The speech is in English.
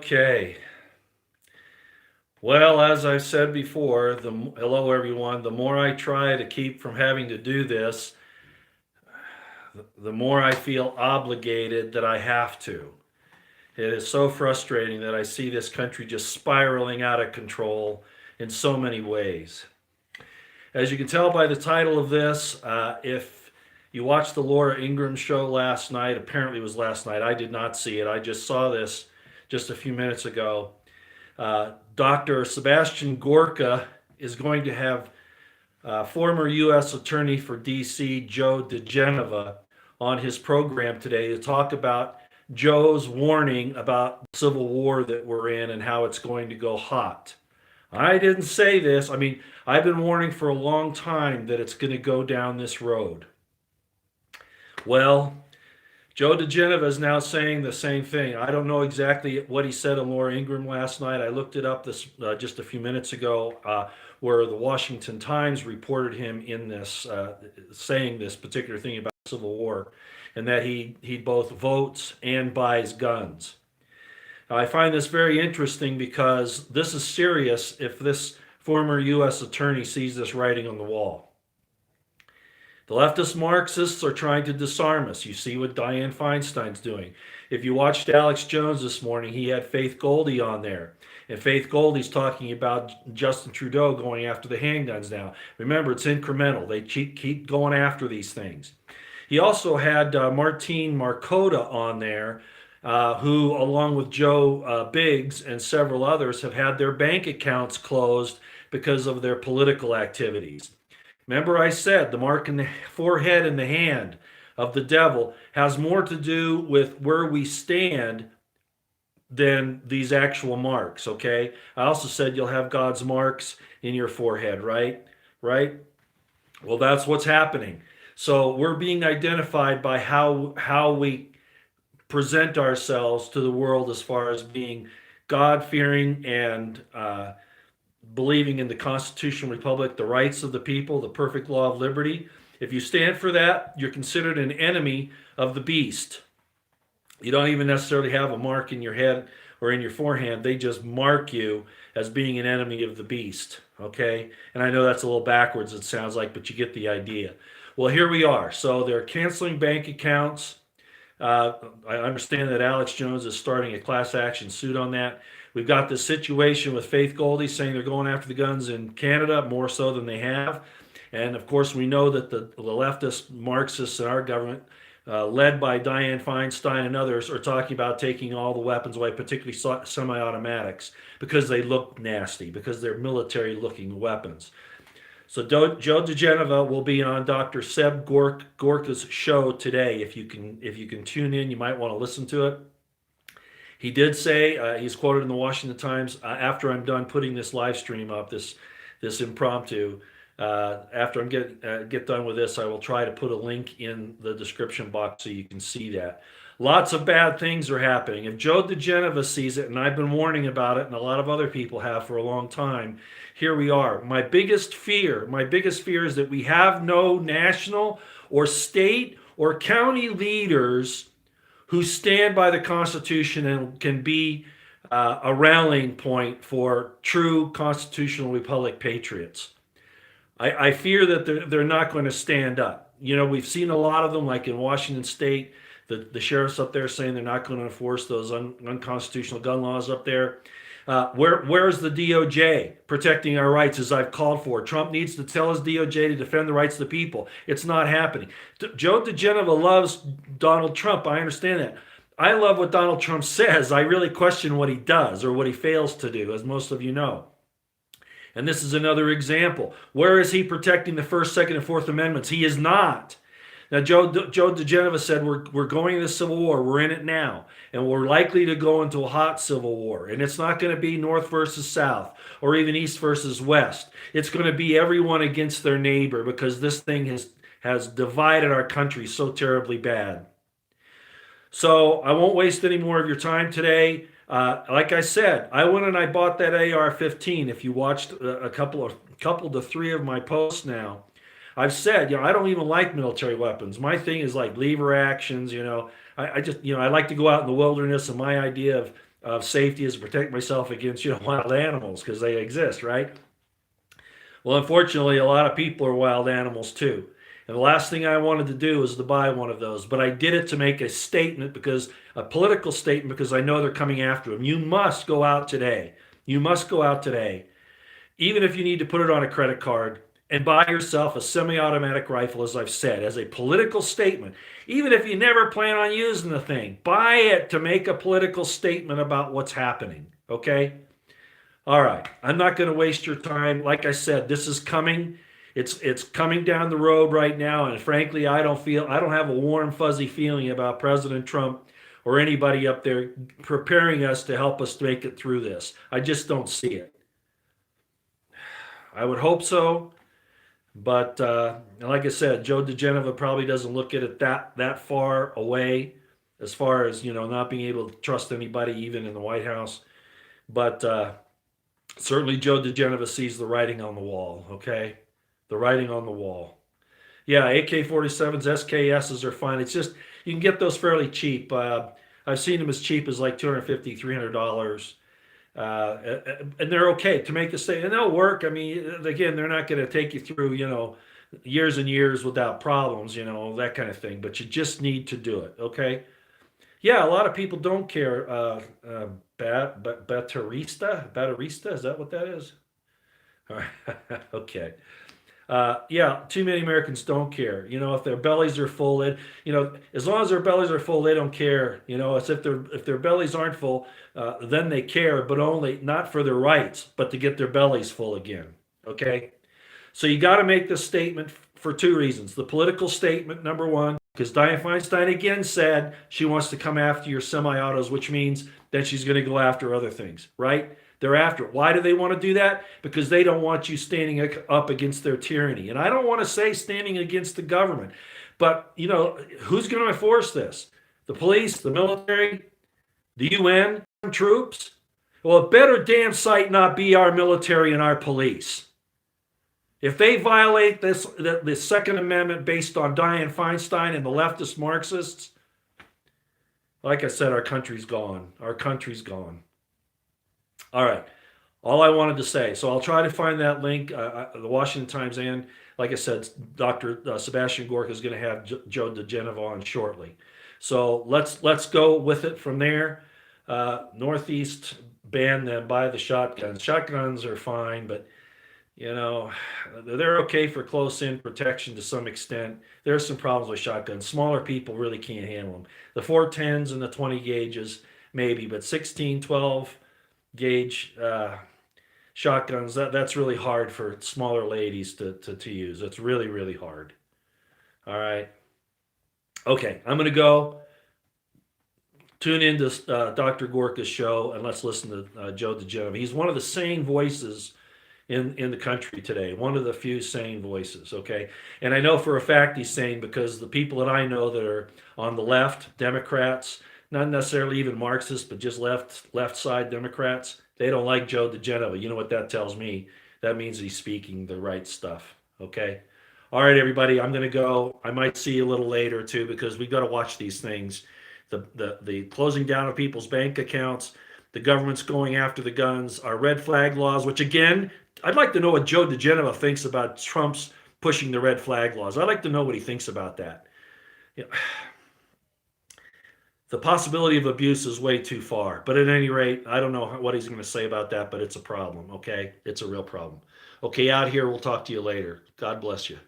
Okay. Well, as I've said before, hello everyone. The more I try to keep from having to do this, the more I feel obligated that I have to. It is so frustrating that I see this country just spiraling out of control in so many ways. As you can tell by the title of this, if you watched the Laura Ingraham show last night, apparently it was last night. I did not see it. I just saw this just a few minutes ago. Dr. Sebastian Gorka is going to have former U.S. Attorney for D.C. Joe DiGenova on his program today to talk about Joe's warning about the civil war that we're in and how it's going to go hot. I didn't say this. I mean, I've been warning for a long time that it's going to go down this road. Well, Joe DiGenova is now saying the same thing. I don't know exactly what he said on Laura Ingraham last night. I looked it up this just a few minutes ago, where the Washington Times reported him in this, saying this particular thing about the Civil War, and that he both votes and buys guns. Now, I find this very interesting because this is serious if this former U.S. attorney sees this writing on the wall. The leftist Marxists are trying to disarm us. You see what Dianne Feinstein's doing. If you watched Alex Jones this morning, he had Faith Goldy on there. And Faith Goldy's talking about Justin Trudeau going after the handguns now. Remember, it's incremental. They keep going after these things. He also had Martine Marcotta on there, who, along with Joe Biggs and several others, have had their bank accounts closed because of their political activities. Remember, I said the mark in the forehead and the hand of the devil has more to do with where we stand than these actual marks, okay? I also said you'll have God's marks in your forehead, right? Right? Well, that's what's happening. So we're being identified by how we present ourselves to the world as far as being God-fearing and believing in the constitutional republic, the rights of the people, the perfect law of liberty. If you stand for that, you're considered an enemy of the beast. You don't even necessarily have a mark in your head or in your forehead. They just mark you as being an enemy of the beast, okay? And I know that's a little backwards, it sounds like, but you get the idea. Well, here we are. So they're canceling bank accounts. I understand that Alex Jones is starting a class action suit on that. We've got this situation with Faith Goldy saying they're going after the guns in Canada more so than they have. And of course, we know that the leftist Marxists in our government, led by Dianne Feinstein and others, are talking about taking all the weapons away, particularly semi-automatics, because they look nasty, because they're military-looking weapons. So Joe DiGenova will be on Dr. Seb Gorka's show today. If you can tune in, you might want to listen to it. He did say, he's quoted in the Washington Times, after I'm done putting this live stream up, this impromptu, after I get done with this, I will try to put a link in the description box so you can see that. Lots of bad things are happening. If Joe DiGenova sees it, and I've been warning about it, and a lot of other people have for a long time, here we are. My biggest fear is that we have no national or state or county leaders who stand by the Constitution and can be a rallying point for true constitutional republic patriots. I fear that they're not going to stand up. You know, we've seen a lot of them, like in Washington State, the sheriffs up there saying they're not going to enforce those unconstitutional gun laws up there. Where's the DOJ protecting our rights as I've called for? Trump needs to tell his DOJ to defend the rights of the people. It's not happening. Joe DiGenova loves Donald Trump. I understand that. I love what Donald Trump says. I really question what he does or what he fails to do, as most of you know. And this is another example. Where is he protecting the First, Second, and Fourth Amendments? He is not. Now, Joe DiGenova said we're going into civil war. We're in it now. And we're likely to go into a hot civil war. And it's not going to be North versus South or even East versus West. It's going to be everyone against their neighbor because this thing has divided our country so terribly bad. So I won't waste any more of your time today. Like I said, I went and I bought that AR-15. If you watched a couple to three of my posts now, I've said, I don't even like military weapons. My thing is like lever actions, I just, I like to go out in the wilderness, and my idea of safety is to protect myself against, wild animals because they exist, right? Well, unfortunately, a lot of people are wild animals too. And the last thing I wanted to do was to buy one of those, but I did it to make a statement, because a political statement, because I know they're coming after him. You must go out today. You must go out today, even if you need to put it on a credit card, and buy yourself a semi-automatic rifle, as I've said, as a political statement. Even if you never plan on using the thing, buy it to make a political statement about what's happening. Okay? All right. I'm not going to waste your time. Like I said, this is coming. It's coming down the road right now, and frankly, I don't have a warm fuzzy feeling about President Trump or anybody up there preparing us to help us make it through this. I just don't see it. I would hope so, but like I said, Joe DiGenova probably doesn't look at it that far away, as far as not being able to trust anybody, even in the White House. But certainly, Joe DiGenova sees the writing on the wall. Okay, the writing on the wall. Yeah, AK-47s, SKSs are fine. It's just you can get those fairly cheap. I've seen them as cheap as like $250, $300. And they're okay to make a statement, and they'll work. I mean, again, they're not going to take you through, years and years without problems, that kind of thing. But you just need to do it, okay? Yeah, a lot of people don't care. Batterista, is that what that is? All right, okay. Yeah, too many Americans don't care. If their bellies are full, as long as their bellies are full, they don't care. It's if their bellies aren't full, then they care, but only not for their rights, but to get their bellies full again. Okay, so you got to make this statement for two reasons: the political statement, number one, because Dianne Feinstein again said she wants to come after your semi-autos, which means that she's going to go after other things, right? They're after it. Why do they want to do that? Because they don't want you standing up against their tyranny. And I don't want to say standing against the government, but who's going to enforce this? The police, the military, the UN troops? Well, it better damn sight not be our military and our police. If they violate the Second Amendment based on Dianne Feinstein and the leftist Marxists, like I said, our country's gone. Our country's gone. All right. All I wanted to say. So I'll try to find that link. The Washington Times, and like I said, Dr. Sebastian Gorka is going to have Joe DiGenova on shortly. So let's go with it from there. Northeast ban them, buy the shotguns. Shotguns are fine, but they're okay for close-in protection to some extent. There's some problems with shotguns. Smaller people really can't handle them. The 410s and the 20 gauges, maybe, but 16, 12 gauge shotguns, that's really hard for smaller ladies to use. It's really, really hard. All right. Okay, I'm going to go. Tune in to Dr. Gorka's show, and let's listen to Joe DiGenova. He's one of the sane voices in the country today, one of the few sane voices, okay? And I know for a fact he's sane because the people that I know that are on the left, Democrats, not necessarily even Marxists, but just left side Democrats, they don't like Joe DiGenova. You know what that tells me? That means he's speaking the right stuff, okay? All right, everybody, I'm going to go. I might see you a little later, too, because we've got to watch these things. The closing down of people's bank accounts, the government's going after the guns, our red flag laws, which, again, I'd like to know what Joe DiGenova thinks about Trump's pushing the red flag laws. I'd like to know what he thinks about that. The possibility of abuse is way too far. But at any rate, I don't know what he's going to say about that, but it's a problem, okay? It's a real problem. Okay, out here, we'll talk to you later. God bless you.